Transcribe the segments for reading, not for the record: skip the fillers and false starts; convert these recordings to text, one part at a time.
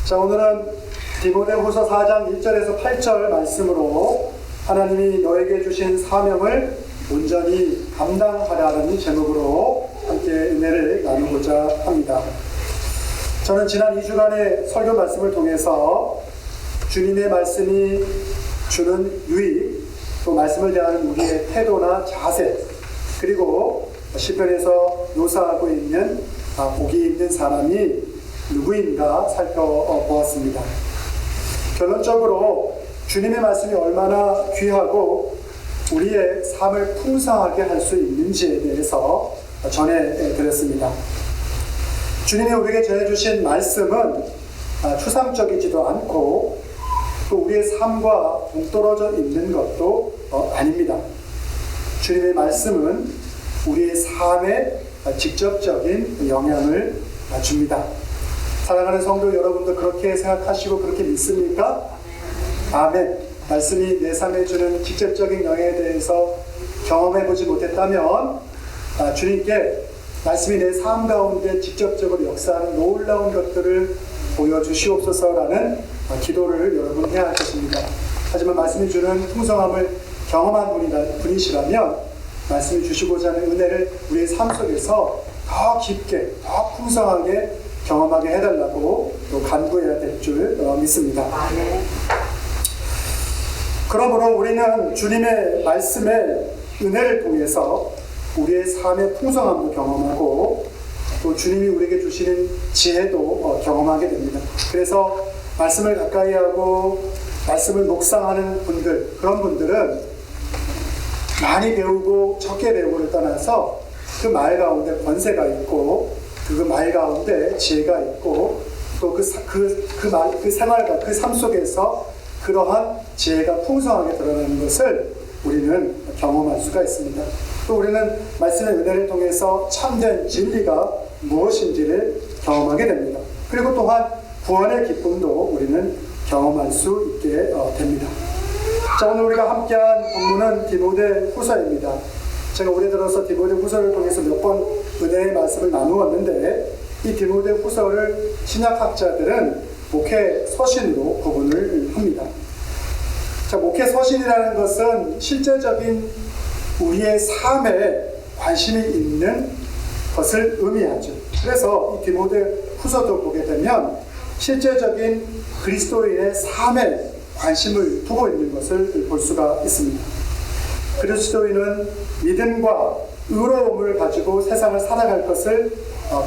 자, 오늘은 디모데후서 4장 1절에서 8절 말씀으로 하나님이 너에게 주신 사명을 온전히 감당하라는 제목으로 함께 은혜를 나누고자 합니다. 저는 지난 2주간의 설교 말씀을 통해서 주님의 말씀이 주는 유익, 또 말씀을 대하는 우리의 태도나 자세, 그리고 시편에서 묘사하고 있는 복이 있는 사람이 누구인가 살펴보았습니다. 결론적으로 주님의 말씀이 얼마나 귀하고 우리의 삶을 풍성하게 할 수 있는지에 대해서 전해드렸습니다. 주님이 우리에게 전해주신 말씀은 추상적이지도 않고 또 우리의 삶과 동떨어져 있는 것도 아닙니다. 주님의 말씀은 우리의 삶에 직접적인 영향을 줍니다. 사랑하는 성도 여러분도 그렇게 생각하시고 그렇게 믿습니까? 아멘. 말씀이 내 삶에 주는 직접적인 영향에 대해서 경험해보지 못했다면 주님께 말씀이 내 삶 가운데 직접적으로 역사하는 놀라운 것들을 보여주시옵소서라는 기도를 여러분 해야 할 것입니다. 하지만 말씀이 주는 풍성함을 경험한 분이시라면 말씀이 주시고자 하는 은혜를 우리의 삶 속에서 더 깊게, 더 풍성하게 경험하게 해달라고 또 간구해야 될 줄 믿습니다. 그러므로 우리는 주님의 말씀의 은혜를 통해서 우리의 삶의 풍성함도 경험하고 또 주님이 우리에게 주시는 지혜도 경험하게 됩니다. 그래서 말씀을 가까이 하고 말씀을 묵상하는 분들, 그런 분들은 많이 배우고 적게 배우고를 떠나서 그 말 가운데 권세가 있고 그 말 가운데 지혜가 있고 또 그 생활과 그 삶 속에서 그러한 지혜가 풍성하게 드러나는 것을 우리는 경험할 수가 있습니다. 또 우리는 말씀의 은혜를 통해서 참된 진리가 무엇인지를 경험하게 됩니다. 그리고 또한 구원의 기쁨도 우리는 경험할 수 있게 됩니다. 자, 오늘 우리가 함께한 본문은 디모데후서입니다. 제가 올해 들어서 디모데후서를 통해서 몇 번 은혜의 말씀을 나누었는데 이 디모데후서를 신약학자들은 목회서신으로 구분을 합니다. 자, 목회서신이라는 것은 실제적인 우리의 삶에 관심이 있는 것을 의미하죠. 그래서 이 디모데후서도 보게 되면 실제적인 그리스도인의 삶에 관심을 두고 있는 것을 볼 수가 있습니다. 그리스도인은 믿음과 의로움을 가지고 세상을 살아갈 것을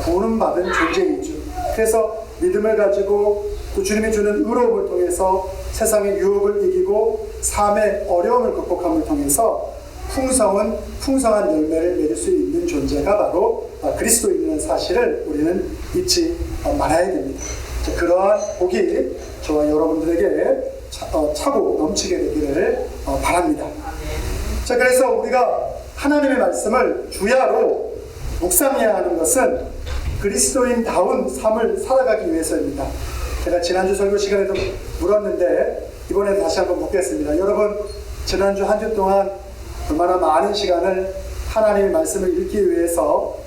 부름받은 존재이죠. 그래서 믿음을 가지고 또 주님이 주는 의로움을 통해서 세상의 유혹을 이기고 삶의 어려움을 극복함을 통해서 풍성한 열매를 맺을 수 있는 존재가 바로 그리스도인이라는 사실을 우리는 잊지 말아야 됩니다. 그러한 복이 저와 여러분들에게 차고 넘치게 되기를 바랍니다. 자, 그래서 우리가 하나님의 말씀을 주야로 묵상해야 하는 것은 그리스도인다운 삶을 살아가기 위해서입니다. 제가 지난주 설교 시간에도 물었는데 이번에 다시 한번 묻겠습니다. 여러분, 지난주 한 주 동안 얼마나 많은 시간을 하나님의 말씀을 읽기 위해서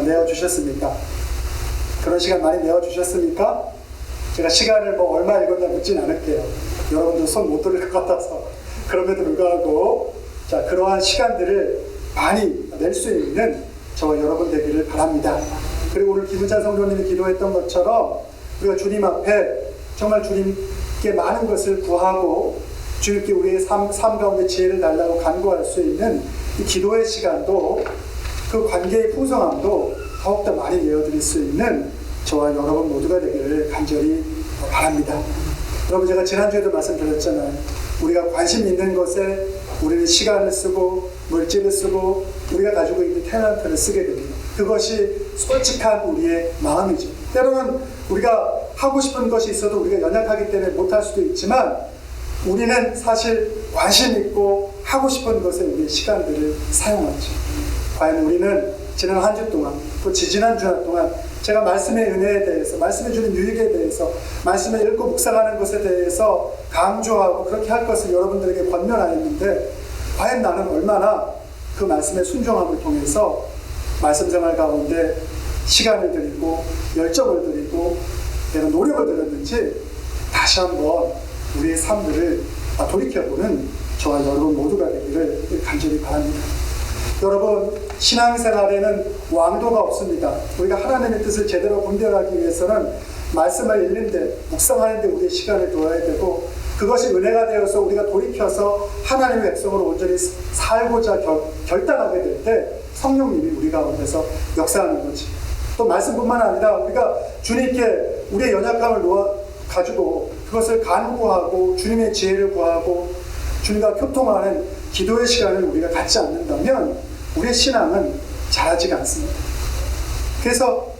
내어주셨습니까? 그런 시간 많이 내어주셨습니까? 제가 시간을 얼마 읽었나 묻진 않을게요. 여러분들 손 못 들을 것 같아서. 그럼에도 불구하고 자, 그러한 시간들을 많이 낼 수 있는 저와 여러분 되기를 바랍니다. 그리고 오늘 김은찬 성도님이 기도했던 것처럼 우리가 주님 앞에 정말 주님께 많은 것을 구하고 주님께 우리의 삶 가운데 지혜를 달라고 간구할 수 있는 이 기도의 시간도 그 관계의 풍성함도 더욱더 많이 내어드릴 수 있는 저와 여러분 모두가 되기를 간절히 바랍니다. 여러분, 제가 지난주에도 말씀드렸잖아요. 우리가 관심 있는 것에 우리는 시간을 쓰고 물질을 쓰고 우리가 가지고 있는 탤런트를 쓰게 됩니다. 그것이 솔직한 우리의 마음이죠. 때로는 우리가 하고 싶은 것이 있어도 우리가 연약하기 때문에 못할 수도 있지만 우리는 사실 관심 있고 하고 싶은 것에 우리의 시간들을 사용하죠. 과연 우리는 지난 한 주 동안 또 지지난 주 동안 제가 말씀의 은혜에 대해서, 말씀해 주는 유익에 대해서, 말씀을 읽고 묵상하는 것에 대해서 강조하고 그렇게 할 것을 여러분들에게 권면하였는데 과연 나는 얼마나 그 말씀의 순종함을 통해서 말씀 생활 가운데 시간을 드리고 열정을 드리고 내가 노력을 들였는지 다시 한번 우리의 삶들을 돌이켜보는 저와 여러분 모두가 되기를 간절히 바랍니다. 여러분, 신앙생활에는 왕도가 없습니다. 우리가 하나님의 뜻을 제대로 분별하기 위해서는 말씀을 읽는데, 묵상하는데 우리의 시간을 두어야 되고, 그것이 은혜가 되어서 우리가 돌이켜서 하나님의 백성으로 온전히 살고자 결단하게 될 때 성령님이 우리 가운데서 역사하는 거지. 또 말씀뿐만 아니라 우리가 주님께 우리의 연약함을 가지고 그것을 간구하고 주님의 지혜를 구하고 주님과 교통하는 기도의 시간을 우리가 갖지 않는다면 우리의 신앙은 자라지가 않습니다. 그래서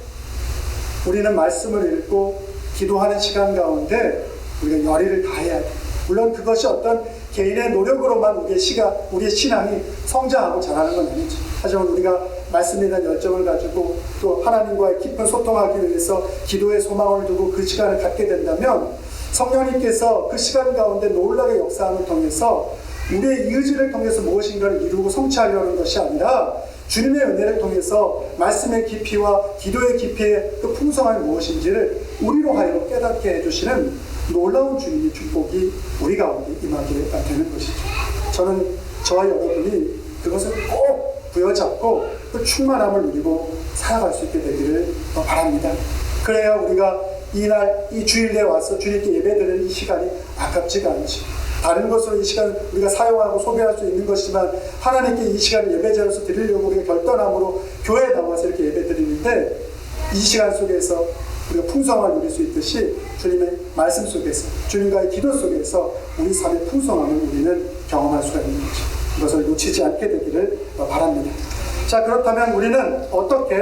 우리는 말씀을 읽고 기도하는 시간 가운데 우리가 열의를 다해야 돼. 물론 그것이 어떤 개인의 노력으로만 우리의 신앙이 성장하고 자라는 건 아니죠. 하지만 우리가 말씀에 대한 열정을 가지고 또 하나님과의 깊은 소통하기 위해서 기도의 소망을 두고 그 시간을 갖게 된다면 성령님께서 그 시간 가운데 놀라게 역사함을 통해서 우리의 의지를 통해서 무엇인가를 이루고 성취하려는 것이 아니라 주님의 은혜를 통해서 말씀의 깊이와 기도의 깊이의 그 풍성함이 무엇인지를 우리로 하여금 깨닫게 해주시는 놀라운 주님의 축복이 우리 가운데 임하게 되는 것이죠. 저는 저와 여러분이 그것을 꼭 부여잡고 그 충만함을 누리고 살아갈 수 있게 되기를 바랍니다. 그래야 우리가 이 주일에 와서 주님께 예배드리는 이 시간이 아깝지가 않죠. 다른 것으로 이 시간 우리가 사용하고 소비할 수 있는 것이지만 하나님께 이 시간을 예배자로서 드리려고 우리가 결단함으로 교회에 나와서 이렇게 예배드리는데 이 시간 속에서 우리가 풍성함을 누릴 수 있듯이 주님의 말씀 속에서 주님과의 기도 속에서 우리 삶의 풍성함을 우리는 경험할 수가 있는 거죠. 이것을 놓치지 않게 되기를 바랍니다. 자, 그렇다면 우리는 어떻게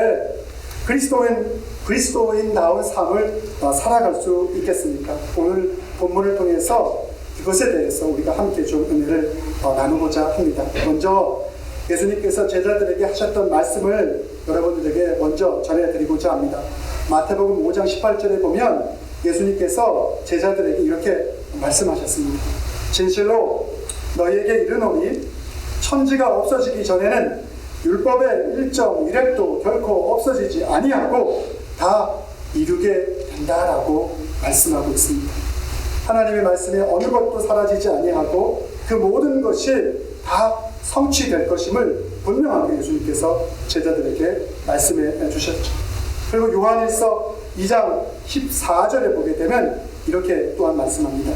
그리스도인다운 삶을 살아갈 수 있겠습니까? 오늘 본문을 통해서 그것에 대해서 우리가 함께 좀 은혜를 나누고자 합니다. 먼저 예수님께서 제자들에게 하셨던 말씀을 여러분들에게 먼저 전해드리고자 합니다. 마태복음 5장 18절에 보면 예수님께서 제자들에게 이렇게 말씀하셨습니다. 진실로 너희에게 이르노니 천지가 없어지기 전에는 율법의 1.1획도 결코 없어지지 아니하고 다 이루게 된다라고 말씀하고 있습니다. 하나님의 말씀에 어느 것도 사라지지 아니하고 그 모든 것이 다 성취될 것임을 분명하게 예수님께서 제자들에게 말씀해 주셨죠. 그리고 요한일서 2장 14절에 보게 되면 이렇게 또한 말씀합니다.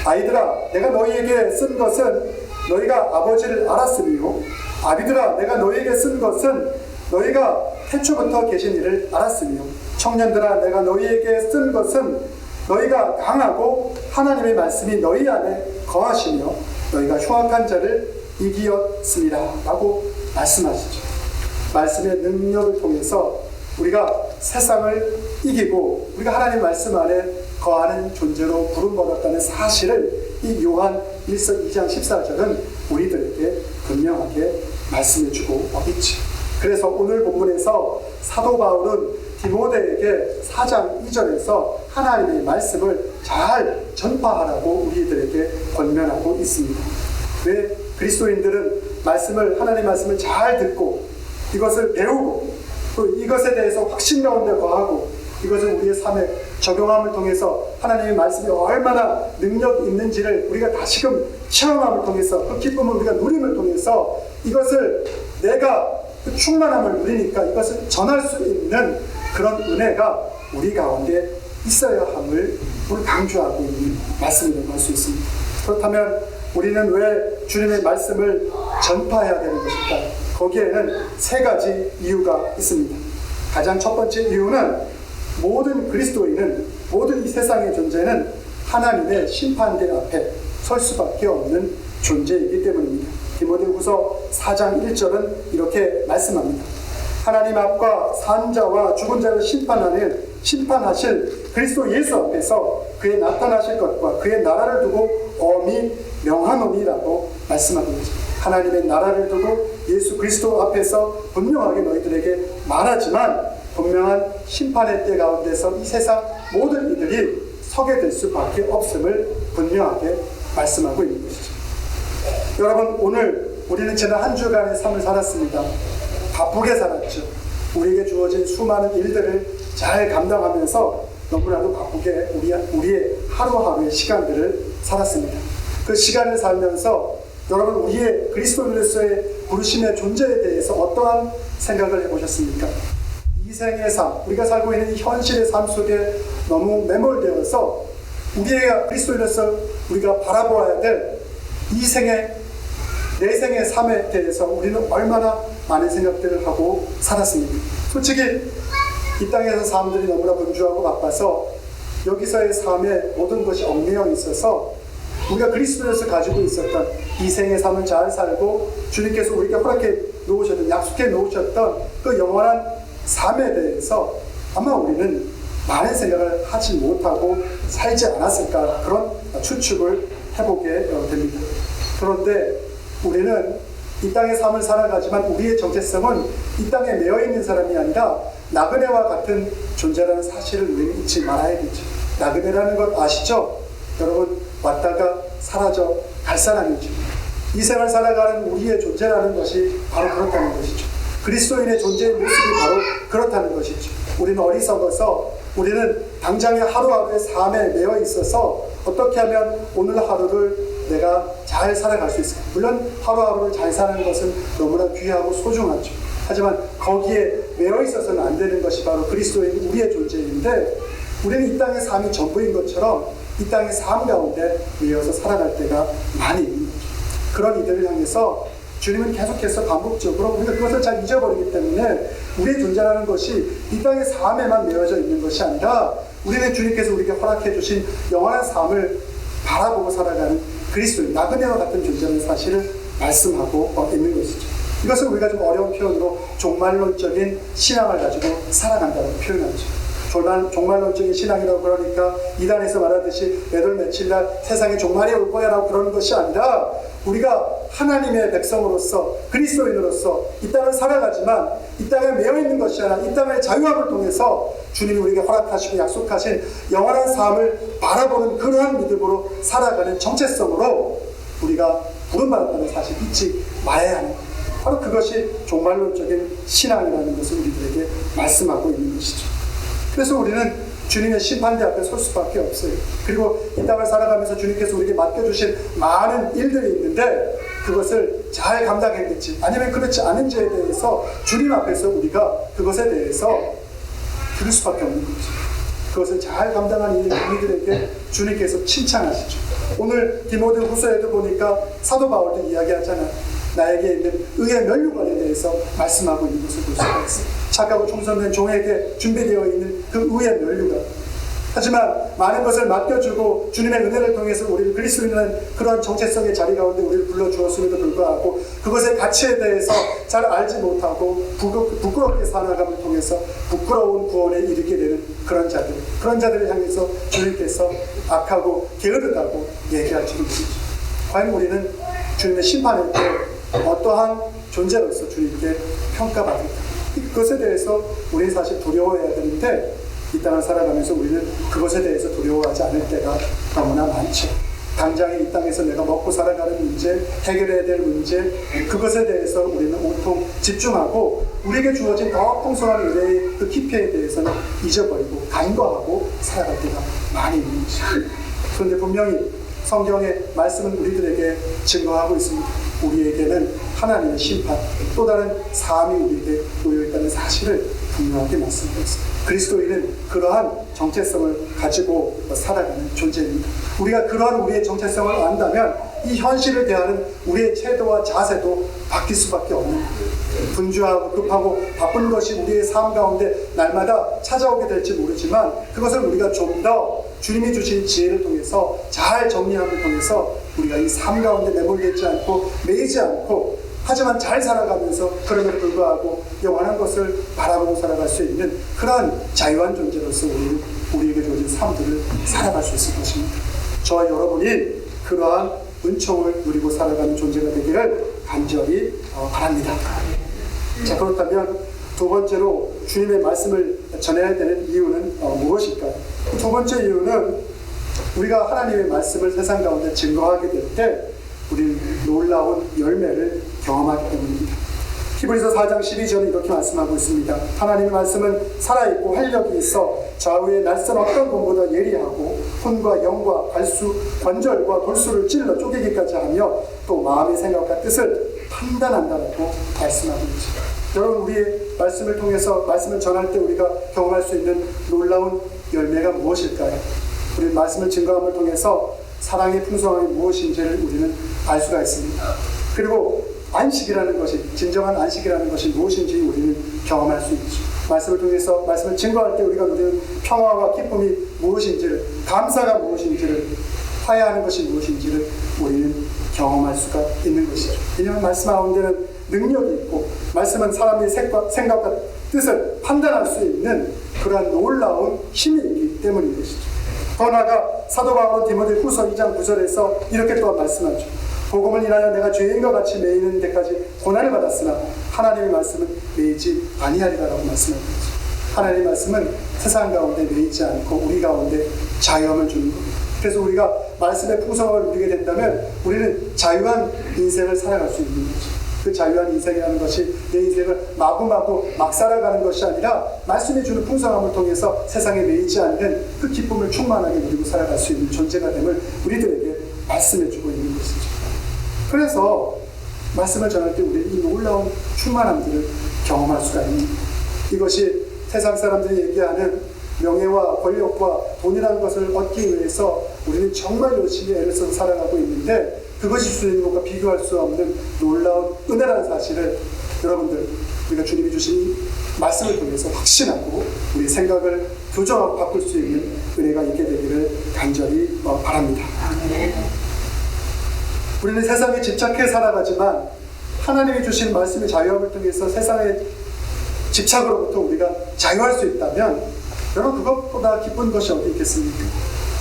아이들아, 내가 너희에게 쓴 것은 너희가 아버지를 알았으며 아비들아, 내가 너희에게 쓴 것은 너희가 태초부터 계신 이를 알았으며 청년들아, 내가 너희에게 쓴 것은 너희가 강하고 하나님의 말씀이 너희 안에 거하시며 너희가 흉악한 자를 이기었습니다 라고 말씀하시죠. 말씀의 능력을 통해서 우리가 세상을 이기고 우리가 하나님 말씀 안에 거하는 존재로 부름받았다는 사실을 이 요한 1서 2장 14절은 우리들에게 분명하게 말씀해주고 있지. 그래서 오늘 본문에서 사도 바울은 디모데에게 4장 2절에서 하나님의 말씀을 잘 전파하라고 우리들에게 권면하고 있습니다. 왜 그리스도인들은 하나님의 말씀을 잘 듣고 이것을 배우고 또 이것에 대해서 확신 가운데 거하고 이것을 우리의 삶에 적용함을 통해서 하나님의 말씀이 얼마나 능력이 있는지를 우리가 다시금 체험함을 통해서 그 기쁨을 우리가 누림을 통해서 이것을 내가 그 충만함을 누리니까 이것을 전할 수 있는 그런 은혜가 우리 가운데 있어야 함을 오늘 강조하고 있는 말씀이라고 할 수 있습니다. 그렇다면 우리는 왜 주님의 말씀을 전파해야 되는 것일까? 거기에는 세 가지 이유가 있습니다. 가장 첫 번째 이유는 모든 그리스도인은, 모든 이 세상의 존재는 하나님의 심판대 앞에 설 수밖에 없는 존재이기 때문입니다. 디모데후서 4장 1절은 이렇게 말씀합니다. 하나님 앞과 산자와 죽은 자를 심판하실 그리스도 예수 앞에서 그의 나타나실 것과 그의 나라를 두고 엄히 명하노니라고 말씀하고 있습니다. 하나님의 나라를 두고 예수 그리스도 앞에서 분명하게 너희들에게 말하지만 분명한 심판의 때 가운데서 이 세상 모든 이들이 서게 될 수밖에 없음을 분명하게 말씀하고 있는 것이죠. 여러분, 오늘 우리는 지난 한 주간의 삶을 살았습니다. 바쁘게 살았죠. 우리에게 주어진 수많은 일들을 잘 감당하면서 너무나도 바쁘게 우리의 하루하루의 시간들을 살았습니다. 그 시간을 살면서 여러분 우리의 그리스도인으로서의 부르심의 존재에 대해서 어떠한 생각을 해보셨습니까? 이 생의 삶, 우리가 살고 있는 이 현실의 삶 속에 너무 매몰되어서 우리의 그리스도인으로서 우리가 바라보아야 될 이 생의 내 생의 삶에 대해서 우리는 얼마나 많은 생각들을 하고 살았습니까? 솔직히 이 땅에서 사람들이 너무나 분주하고 바빠서 여기서의 삶에 모든 것이 얽매여 있어서 우리가 그리스도에서 가지고 있었던 이 생의 삶을 잘 살고 주님께서 우리에게 허락해 놓으셨던, 약속해 놓으셨던 그 영원한 삶에 대해서 아마 우리는 많은 생각을 하지 못하고 살지 않았을까, 그런 추측을 해보게 됩니다. 그런데 우리는 이 땅의 삶을 살아가지만 우리의 정체성은 이 땅에 매여 있는 사람이 아니라 나그네와 같은 존재라는 사실을 우리는 잊지 말아야겠죠. 나그네라는 것 아시죠? 여러분, 왔다가 사라져 갈 사람이죠. 이 생을 살아가는 우리의 존재라는 것이 바로 그렇다는 것이죠. 그리스도인의 존재의 모습이 바로 그렇다는 것이죠. 우리는 어리석어서 우리는 당장의 하루하루의 삶에 매여 있어서 어떻게 하면 오늘 하루를 내가 잘 살아갈 수 있을까? 물론 하루하루를 잘 사는 것은 너무나 귀하고 소중하죠. 하지만 거기에 매여 있어서는 안 되는 것이 바로 그리스도인 우리의 존재인데, 우리는 이 땅의 삶이 전부인 것처럼 이 땅의 삶 가운데 매여서 살아갈 때가 많이 있는 거죠. 그런 이들을 향해서 주님은 계속해서 반복적으로 우리가 그것을 잘 잊어버리기 때문에 우리의 존재라는 것이 이 땅의 삶에만 매여져 있는 것이 아니라 우리는 주님께서 우리에게 허락해 주신 영원한 삶을 바라보고 살아가는 그리스도인, 나그네와 같은 존재라는 사실을 말씀하고 있는 것이죠. 이것을 우리가 좀 어려운 표현으로 종말론적인 신앙을 가지고 살아간다고 표현하죠. 종말론적인 신앙이라고 그러니까 이단에서 말하듯이 몇월 며칠날 세상에 종말이 올 거야 라고 그러는 것이 아니라, 우리가 하나님의 백성으로서 그리스도인으로서 이 땅을 살아가지만 이 땅에 매여 있는 것이 아니라 이 땅의 자유함을 통해서 주님이 우리에게 허락하시고 약속하신 영원한 삶을 바라보는 그러한 믿음으로 살아가는 정체성으로 우리가 부름받았다는 사실 잊지 말아야 하는 거예요. 바로 그것이 종말론적인 신앙이라는 것을 우리들에게 말씀하고 있는 것이죠. 그래서 우리는 주님의 심판대 앞에 설 수밖에 없어요. 그리고 이 땅을 살아가면서 주님께서 우리에게 맡겨주신 많은 일들이 있는데 그것을 잘 감당했는지 아니면 그렇지 않은지에 대해서 주님 앞에서 우리가 그것에 대해서 들을 수밖에 없는 거죠. 그것을 잘 감당한 우리들에게 주님께서 칭찬하시죠. 오늘 디모데 후서에도 보니까 사도 바울도 이야기하잖아요. 나에게 있는 의의 면류관에 대해서 말씀하고 있는 것을 볼 수가 있어요. 착하고 충성된 종에게 준비되어 있는 그 의의 면류관. 하지만 많은 것을 맡겨주고 주님의 은혜를 통해서 우리를 그리스도인이라는 그런 정체성의 자리 가운데 우리를 불러주었음에도 불구하고 그것의 가치에 대해서 잘 알지 못하고 부끄럽게 살아감을 통해서 부끄러운 구원에 이르게 되는 그런 자들을 향해서 주님께서 악하고 게으르다고 얘기하시는 것이죠. 과연 우리는 주님의 심판할 때 어떠한 존재로서 주님께 평가받을까? 그것에 대해서 우리는 사실 두려워해야 되는데 이 땅을 살아가면서 우리는 그것에 대해서 두려워하지 않을 때가 너무나 많죠. 당장에 이 땅에서 내가 먹고 살아가는 문제, 해결해야 될 문제, 그것에 대해서 우리는 온통 집중하고 우리에게 주어진 더 풍성한 은혜의 그 깊이에 대해서는 잊어버리고 간과하고 살아갈 때가 많이 있는 것이죠. 그런데 분명히 성경의 말씀은 우리들에게 증거하고 있습니다. 우리에게는 하나님의 심판, 또 다른 삶이 우리에게 놓여있다는 사실을 분명하게 말씀하고 있습니다. 그리스도인은 그러한 정체성을 가지고 살아가는 존재입니다. 우리가 그러한 우리의 정체성을 안다면 이 현실을 대하는 우리의 태도와 자세도 바뀔 수밖에 없는 거예요. 분주하고 급하고 바쁜 것이 우리의 삶 가운데 날마다 찾아오게 될지 모르지만 그것을 우리가 좀 더 주님이 주신 지혜를 통해서 잘 정리함을 통해서 우리가 이 삶 가운데 매몰되지 않고 매이지 않고 하지만 잘 살아가면서 그럼에도 불구하고 영원한 것을 바라보고 살아갈 수 있는 그러한 자유한 존재로서 우리에게 주어진 삶들을 살아갈 수 있을 것입니다. 저와 여러분이 그러한 은총을 누리고 살아가는 존재가 되기를 간절히 바랍니다. 자, 그렇다면 두 번째로 주님의 말씀을 전해야 되는 이유는 무엇일까요? 두 번째 이유는 우리가 하나님의 말씀을 세상 가운데 증거하게 될 때 우리는 놀라운 열매를 경험하기 때문입니다. 히브리서 4장 12절은 이렇게 말씀하고 있습니다. 하나님의 말씀은 살아있고 활력이 있어 좌우의 날선 어떤 것보다 예리하고 혼과 영과 갈수, 관절과 골수를 찔러 쪼개기까지 하며 또 마음의 생각과 뜻을 판단한다라고 말씀하고 있습니다. 여러분, 우리의 말씀을 통해서 말씀을 전할 때 우리가 경험할 수 있는 놀라운 열매가 무엇일까요? 우리 말씀을 증거함을 통해서 사랑의 풍성함이 무엇인지를 우리는 알 수가 있습니다. 그리고 안식이라는 것이, 진정한 안식이라는 것이 무엇인지 우리는 경험할 수 있죠. 말씀을 통해서 말씀을 증거할 때 우리가 누리는 평화와 기쁨이 무엇인지를, 감사가 무엇인지를, 화해하는 것이 무엇인지를 우리는 경험할 수가 있는 것이죠. 왜냐하면 말씀 가운데는 능력이 있고 말씀은 사람의 생각과 뜻을 판단할 수 있는 그러한 놀라운 힘이 있기 때문인 것이죠. 더 나아가 사도 바울은 디모데 후서 2장 9절에서 이렇게 또한 말씀하죠. 복음을 인하여 내가 죄인과 같이 매이는 데까지 고난을 받았으나 하나님의 말씀은 매이지 아니하리라라고 말씀합니다. 하나님의 말씀은 세상 가운데 매이지 않고 우리 가운데 자유함을 주는 겁니다. 그래서 우리가 말씀의 풍성함을 누리게 된다면 우리는 자유한 인생을 살아갈 수 있는 거죠. 그 자유한 인생이라는 것이 내 인생을 마구마구 막 살아가는 것이 아니라 말씀이 주는 풍성함을 통해서 세상에 매이지 않는 그 기쁨을 충만하게 누리고 살아갈 수 있는 존재가 됨을 우리들에게 말씀해 주고 있는 것이죠. 그래서 말씀을 전할 때 우리는 이 놀라운 충만함들을 경험할 수가 있는 거예요. 이것이 세상 사람들이 얘기하는 명예와 권력과 돈이라는 것을 얻기 위해서 우리는 정말 열심히 애를 써서 살아가고 있는데 그것이 주는 것과 비교할 수 없는 놀라운 은혜라는 사실을 여러분들, 우리가 주님이 주신 말씀을 통해서 확신하고 우리 생각을 교정하고 바꿀 수 있는 은혜가 있게 되기를 간절히 바랍니다. 우리는 세상에 집착해 살아가지만 하나님이 주신 말씀의 자유함을 통해서 세상의 집착으로부터 우리가 자유할 수 있다면 여러분, 그것보다 기쁜 것이 어디 있겠습니까?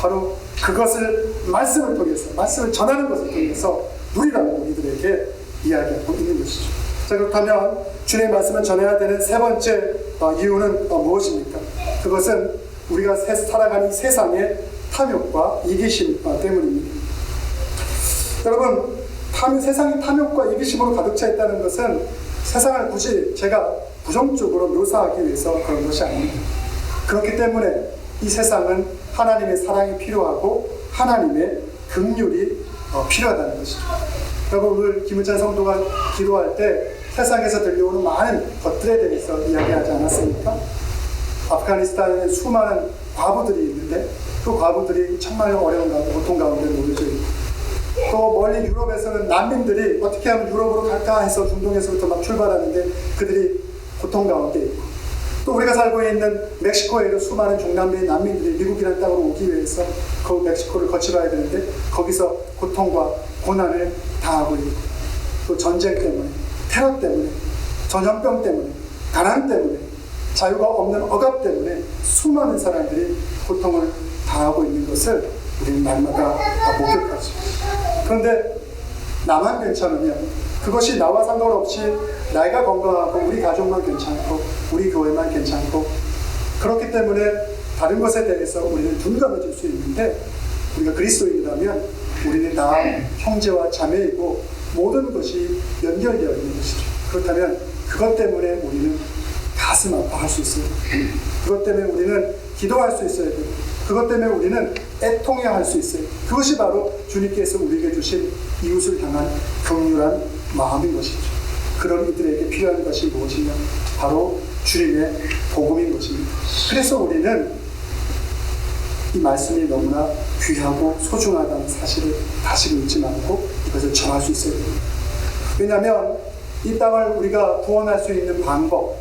바로 그것을 말씀을 통해서, 말씀을 전하는 것을 통해서 누리라고 우리들에게 이야기하고 있는 것이죠. 자, 그렇다면 주님의 말씀을 전해야 되는 세 번째 이유는 무엇입니까? 그것은 우리가 살아가는 이 세상의 탐욕과 이기심 때문입니다. 여러분, 세상이 탐욕과 이기심으로 가득 차 있다는 것은 세상을 굳이 제가 부정적으로 묘사하기 위해서 그런 것이 아닙니다. 그렇기 때문에 이 세상은 하나님의 사랑이 필요하고 하나님의 긍휼이 필요하다는 것이죠. 여러분, 오늘 김은찬 성도가 기도할 때 세상에서 들려오는 많은 것들에 대해서 이야기하지 않았습니까? 아프가니스탄에 수많은 과부들이 있는데 그 과부들이 정말 어려운 가운데, 고통 가운데 놓여져 있고, 또 멀리 유럽에서는 난민들이 어떻게 하면 유럽으로 갈까 해서 중동에서부터 막 출발하는데 그들이 고통 가운데 있고, 또 우리가 살고 있는 멕시코에도 수많은 중남미의 난민들이 미국이라는 땅으로 오기 위해서 그 멕시코를 거쳐가야 되는데 거기서 고통과 고난을 당하고 있고, 또 전쟁 때문에, 테러 때문에, 전염병 때문에, 가난 때문에, 자유가 없는 억압 때문에 수많은 사람들이 고통을 당하고 있는 것을 우리는 날마다 목격하죠. 그런데 나만 괜찮으면, 그것이 나와 상관없이 내가 건강하고 우리 가족만 괜찮고 우리 교회만 괜찮고, 그렇기 때문에 다른 것에 대해서 우리는 둔감해질 수 있는데, 우리가 그리스도인이라면 우리는 다 형제와 자매이고 모든 것이 연결되어 있는 것이죠. 그렇다면 그것 때문에 우리는 가슴 아파할 수 있어요. 그것 때문에 우리는 기도할 수 있어야 돼요. 그것 때문에 우리는 애통해야 할 수 있어요. 그것이 바로 주님께서 우리에게 주신 이웃을 향한 긍휼한 마음인 것이죠. 그런 이들에게 필요한 것이 무엇이냐? 바로 주님의 복음인 것입니다. 그래서 우리는 이 말씀이 너무나 귀하고 소중하다는 사실을 다시 잊지 말고 이것을 전할 수 있어야 됩니다. 왜냐하면 이 땅을 우리가 구원할 수 있는 방법,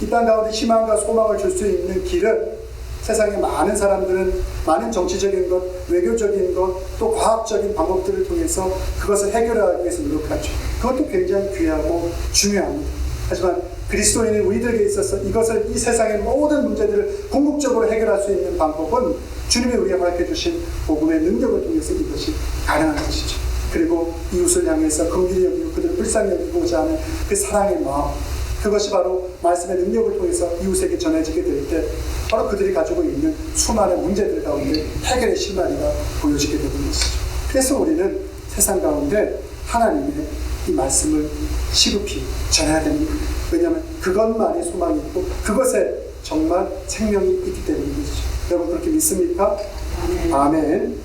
이 땅 가운데 희망과 소망을 줄 수 있는 길은 세상에 많은 사람들은 많은 정치적인 것, 외교적인 것, 또 과학적인 방법들을 통해서 그것을 해결하기 위해서 노력하죠. 그것도 굉장히 귀하고 중요합니다. 하지만 그리스도인인 우리들에게 있어서 이것을, 이 세상의 모든 문제들을 궁극적으로 해결할 수 있는 방법은 주님이 우리가 허락해 주신 복음의 능력을 통해서 이것이 가능한 것이죠. 그리고 이웃을 향해서 긍휼히 여기고 그들을 불쌍히 여기고자 하는 그 사랑의 마음, 그것이 바로 말씀의 능력을 통해서 이웃에게 전해지게 될 때 바로 그들이 가지고 있는 수많은 문제들 가운데 해결의 실마리가 보여지게 되는 것이죠. 그래서 우리는 세상 가운데 하나님의 이 말씀을 시급히 전해야 됩니다. 왜냐하면 그것만이 소망이 있고 그것에 정말 생명이 있기 때문인 것이죠. 여러분 그렇게 믿습니까? 아멘.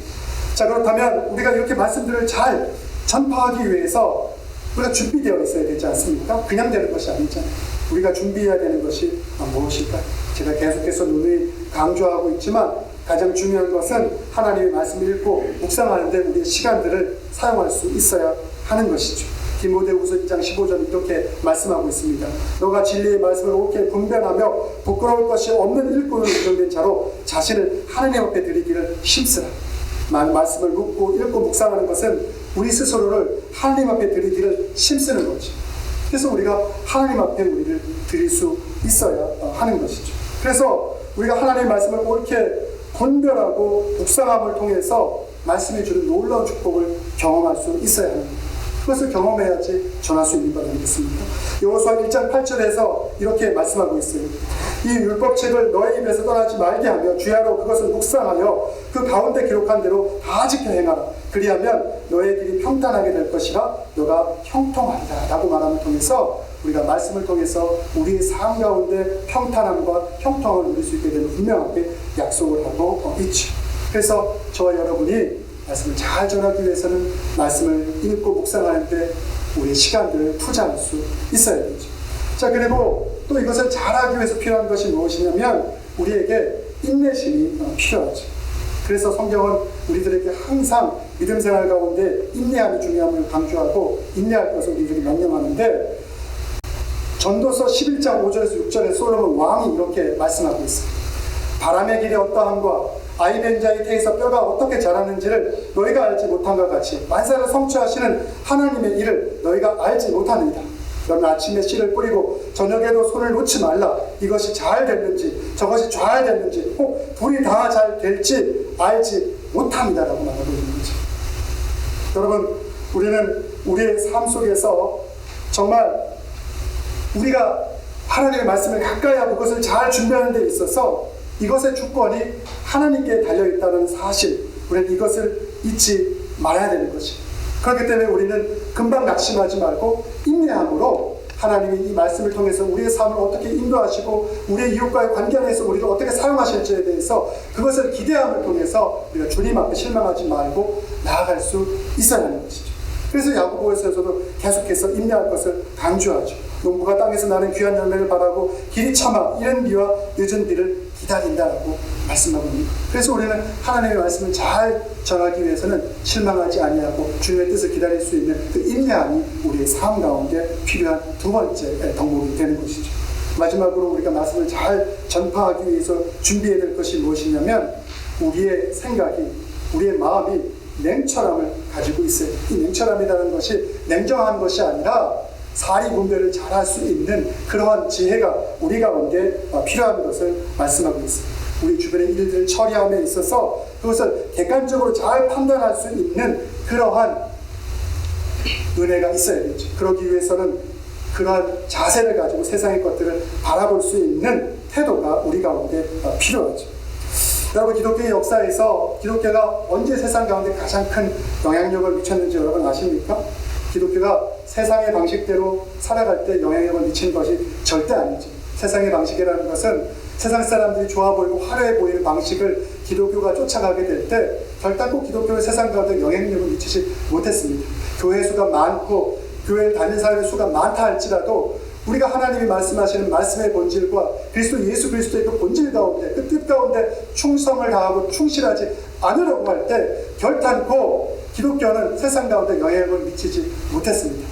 자, 그렇다면 우리가 이렇게 말씀들을 잘 전파하기 위해서 우리가 준비되어 있어야 되지 않습니까? 그냥 되는 것이 아니잖아요. 우리가 준비해야 되는 것이 무엇일까요? 제가 계속해서 누누이 강조하고 있지만 가장 중요한 것은 하나님의 말씀을 읽고 묵상하는 데 우리의 시간들을 사용할 수 있어야 하는 것이죠. 디모데후서 2장 15절 이렇게 말씀하고 있습니다. 너가 진리의 말씀을 옳게 분별하며 부끄러울 것이 없는 일꾼으로 인정된 자로 자신을 하나님 앞에 드리기를 힘쓰라. 말씀을 묻고 읽고 묵상하는 것은 우리 스스로를 하나님 앞에 드리기를 힘쓰는 거죠. 그래서 우리가 하나님 앞에 우리를 드릴 수 있어야 하는 것이죠. 그래서 우리가 하나님의 말씀을 옳게 분별하고 묵상함을 통해서 말씀이 주는 놀라운 축복을 경험할 수 있어야 하는 거예요. 그것을 경험해야지 전할 수 있는 것 아니겠습니까? 여호수아 1장 8절에서 이렇게 말씀하고 있어요. 이 율법책을 너의 입에서 떠나지 말게 하며 주야로 그것을 묵상하여 그 가운데 기록한 대로 다 지켜 행하라. 그리하면 너의 길이 평탄하게 될 것이라 너가 형통하리라 라고 말함을 통해서 우리가 말씀을 통해서 우리의 삶 가운데 평탄함과 형통을 누릴 수 있게 되는 분명하게 약속을 하고 있죠. 그래서 저와 여러분이 말씀을 잘 전하기 위해서는 말씀을 읽고 묵상하는데 우리의 시간들을 투자할 수 있어야 되죠. 자, 그리고 또 이것을 잘하기 위해서 필요한 것이 무엇이냐면 우리에게 인내심이 필요하죠. 그래서 성경은 우리들에게 항상 믿음 생활 가운데 인내함이 중요함을 강조하고 인내할 것을 우리들이 명령하는데 전도서 11장 5절에서 6절에 솔로몬 왕이 이렇게 말씀하고 있습니다. 바람의 길이 어떠함과 아이 된 자의 태에서 뼈가 어떻게 자라는지를 너희가 알지 못함과 같이 만사를 성취하시는 하나님의 일을 너희가 알지 못하느니라. 너는 아침에 씨를 뿌리고 저녁에도 손을 놓지 말라. 이것이 잘 됐는지 저것이 잘 됐는지 혹 불이 다 잘 될지 알지 못합니다 라고 말하고 있는 거죠. 여러분 우리는 우리의 삶 속에서 정말 우리가 하나님의 말씀을 가까이 하고 그것을 잘 준비하는 데 있어서 이것의 주권이 하나님께 달려있다는 사실, 우리는 이것을 잊지 말아야 되는 것이. 그렇기 때문에 우리는 금방 낙심하지 말고 인내함으로 하나님이 이 말씀을 통해서 우리의 삶을 어떻게 인도하시고 우리의 이웃과의 관계 안에서 우리를 어떻게 사용하실지에 대해서 그것을 기대함을 통해서 우리가 주님 앞에 실망하지 말고 나아갈 수 있어야 하는 것이죠. 그래서 야고보서에서도 계속해서 인내할 것을 강조하죠. 농부가 땅에서 나는 귀한 열매를 바라고 길이 참아 이른 비와 늦은 비를 기다린다라고 말씀하고 있습니다. 그래서 우리는 하나님의 말씀을 잘 전하기 위해서는 실망하지 아니하고 주님의 뜻을 기다릴 수 있는 그 인내함이 우리의 삶 가운데 필요한 두 번째 덕목이 되는 것이죠. 마지막으로 우리가 말씀을 잘 전파하기 위해서 준비해야 될 것이 무엇이냐면 우리의 생각이, 우리의 마음이 냉철함을 가지고 있어요. 이 냉철함이라는 것이 냉정한 것이 아니라 사리 분별을 잘할 수 있는 그러한 지혜가 우리 가운데 필요한 것을 말씀하고 있습니다. 우리 주변의 일들을 처리함에 있어서 그것을 객관적으로 잘 판단할 수 있는 그러한 은혜가 있어야 되죠. 그러기 위해서는 그러한 자세를 가지고 세상의 것들을 바라볼 수 있는 태도가 우리 가운데 필요하죠. 여러분 기독교의 역사에서 기독교가 언제 세상 가운데 가장 큰 영향력을 미쳤는지 여러분 아십니까? 기독교가 세상의 방식대로 살아갈 때 영향력을 미치는 것이 절대 아니죠. 세상의 방식이라는 것은 세상 사람들이 좋아 보이고 화려해 보이는 방식을 기독교가 쫓아가게 될 때 결단코 기독교의 세상 가운데 영향력을 미치지 못했습니다. 교회 수가 많고 교회를 다니는 사람의 수가 많다 할지라도 우리가 하나님이 말씀하시는 말씀의 본질과 그리스도 예수 그리스도의 그 본질 가운데 그 뜻 가운데 충성을 다하고 충실하지 않으려고 할 때 결단코 기독교는 세상 가운데 영향을 미치지 못했습니다.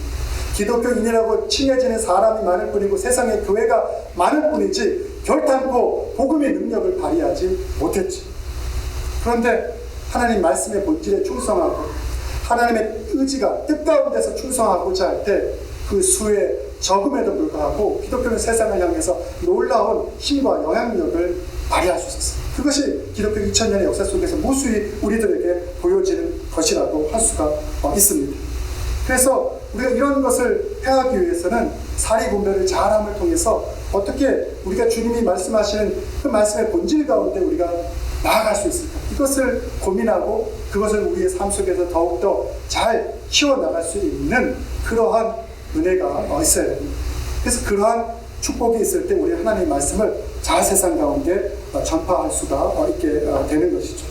기독교인이라고 칭해지는 사람이 많을 뿐이고 세상에 교회가 많을 뿐이지 결단코 복음의 능력을 발휘하지 못했지. 그런데 하나님 말씀의 본질에 충성하고 하나님의 의지가 뜻 가운데서 충성하고자 할 때 그 수에 적음에도 불구하고 기독교는 세상을 향해서 놀라운 힘과 영향력을 발휘할 수 있었어요. 그것이 기독교 2000년의 역사 속에서 무수히 우리들에게 보여지는 것이라고 할 수가 있습니다. 그래서 우리가 이런 것을 해하기 위해서는 사리 분별을 잘함을 통해서 어떻게 우리가 주님이 말씀하시는 그 말씀의 본질 가운데 우리가 나아갈 수 있을까? 이것을 고민하고 그것을 우리의 삶 속에서 더욱더 잘 키워나갈 수 있는 그러한 은혜가 있어야 됩니다. 그래서 그러한 축복이 있을 때 우리 하나님의 말씀을 잘 세상 가운데 전파할 수가 있게 되는 것이죠.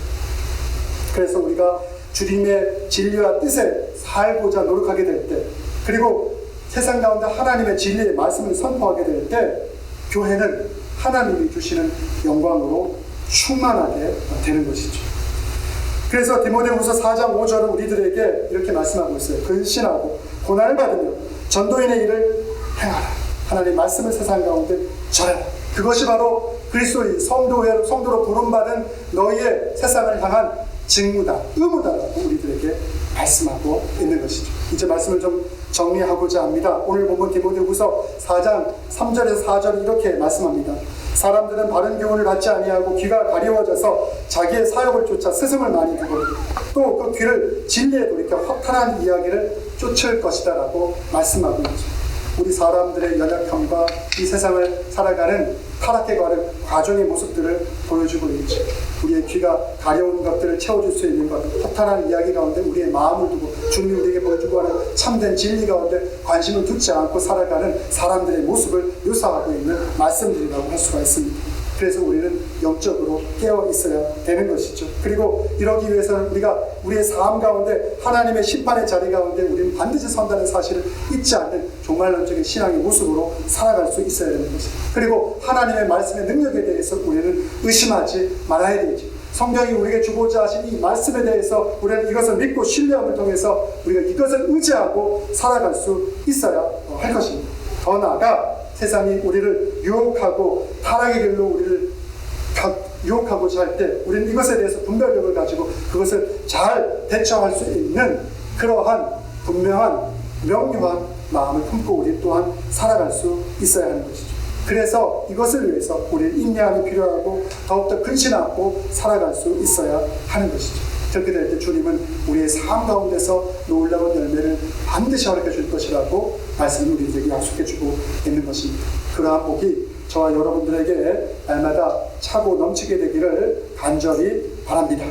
그래서 우리가 주님의 진리와 뜻에 살고자 노력하게 될 때, 그리고 세상 가운데 하나님의 진리의 말씀을 선포하게 될 때, 교회는 하나님이 주시는 영광으로 충만하게 되는 것이죠. 그래서 디모데후서 4장 5절은 우리들에게 이렇게 말씀하고 있어요. 근신하고 고난을 받으며 전도인의 일을 행하라. 하나님의 말씀을 세상 가운데 전하라. 그것이 바로 그리스도의 성도로 부름받은 너희의 세상을 향한 직무다, 의무다라고 우리들에게 말씀하고 있는 것이죠. 이제 말씀을 좀 정리하고자 합니다. 오늘 본문 디모데후서 4장 3절에서 4절은 이렇게 말씀합니다. 사람들은 바른 교훈을 받지 아니하고 귀가 가리워져서 자기의 사욕을 쫓아 스승을 많이 두고 또 그 귀를 진리에 돌이켜 허탄한 이야기를 쫓을 것이다 라고 말씀하고 있죠. 우리 사람들의 연약함과 이 세상을 살아가는 타락해가는 과정의 모습들을 보여주고 있죠. 우리의 귀가 가려운 것들을 채워줄 수 있는 것, 허탄한 이야기 가운데 우리의 마음을 두고 주님이 우리에게 보여주고 하는 참된 진리 가운데 관심을 두지 않고 살아가는 사람들의 모습을 묘사하고 있는 말씀들이라고 할 수가 있습니다. 그래서 우리는 영적으로 깨어 있어야 되는 것이죠. 그리고 이러기 위해서는 우리가 우리의 삶 가운데 하나님의 심판의 자리 가운데 우리는 반드시 선다는 사실을 잊지 않는 종말론적인 신앙의 모습으로 살아갈 수 있어야 되는 것입니다. 그리고 하나님의 말씀의 능력에 대해서 우리는 의심하지 말아야 되지. 성경이 우리에게 주고자 하신 이 말씀에 대해서 우리는 이것을 믿고 신뢰함을 통해서 우리가 이것을 의지하고 살아갈 수 있어야 할 것입니다. 더 나아가 세상이 우리를 유혹하고 타락의 길로 우리를 유혹하고자 할 때 우리는 이것에 대해서 분별력을 가지고 그것을 잘 대처할 수 있는 그러한 분명한 명료한 마음을 품고 우리 또한 살아갈 수 있어야 하는 것이죠. 그래서 이것을 위해서 우리는 인내함이 필요하고 더욱더 근신하고 살아갈 수 있어야 하는 것이죠. 그렇게 될 때 주님은 우리의 삶 가운데서 놀라운 열매를 반드시 허락해 줄 것이라고 말씀을 우리에게 약속해 주고 있는 것입니다. 그러한 복이 저와 여러분들에게 날마다 차고 넘치게 되기를 간절히 바랍니다.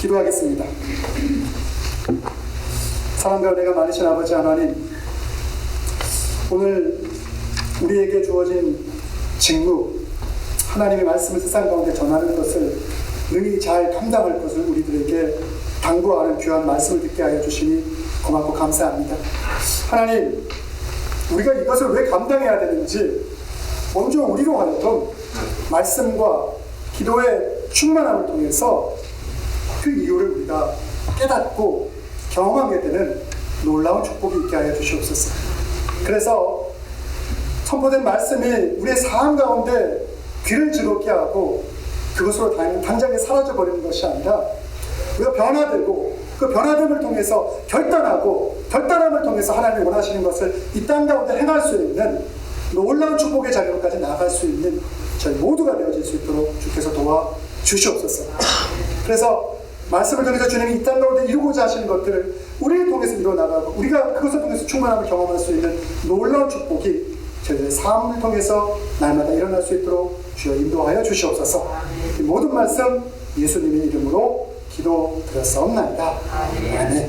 기도하겠습니다. 사랑과 은혜가 많으신 아버지 하나님, 오늘 우리에게 주어진 직무, 하나님의 말씀을 세상 가운데 전하는 것을 능히 잘 감당할 것을 우리들에게 당부하는 귀한 말씀을 듣게 하여 주시니 고맙고 감사합니다. 하나님, 우리가 이것을 왜 감당해야 되는지 먼저 우리로 하여금 말씀과 기도의 충만함을 통해서 그 이유를 우리가 깨닫고 경험하게 되는 놀라운 축복이 있게 하여 주시옵소서. 그래서 선포된 말씀이 우리의 삶 가운데 귀를 즐겁게 하고 그것으로 당장에 사라져버리는 것이 아니라 우리가 변화되고 그 변화됨을 통해서 결단함을 통해서 하나님이 원하시는 것을 이 땅 가운데 행할 수 있는 놀라운 축복의 자리로까지 나아갈 수 있는 저희 모두가 되어질 수 있도록 주께서 도와주시옵소서. 그래서 말씀을 통해서 주님이 이 땅 가운데 이루고자 하시는 것들을 우리를 통해서 이루어나가고 우리가 그것을 통해서 충만함을 경험할 수 있는 놀라운 축복이 저희의 삶을 통해서 날마다 일어날 수 있도록 주여 인도하여 주시옵소서. 이 모든 말씀 예수님의 이름으로 기도드렸사옵나이다. 아멘.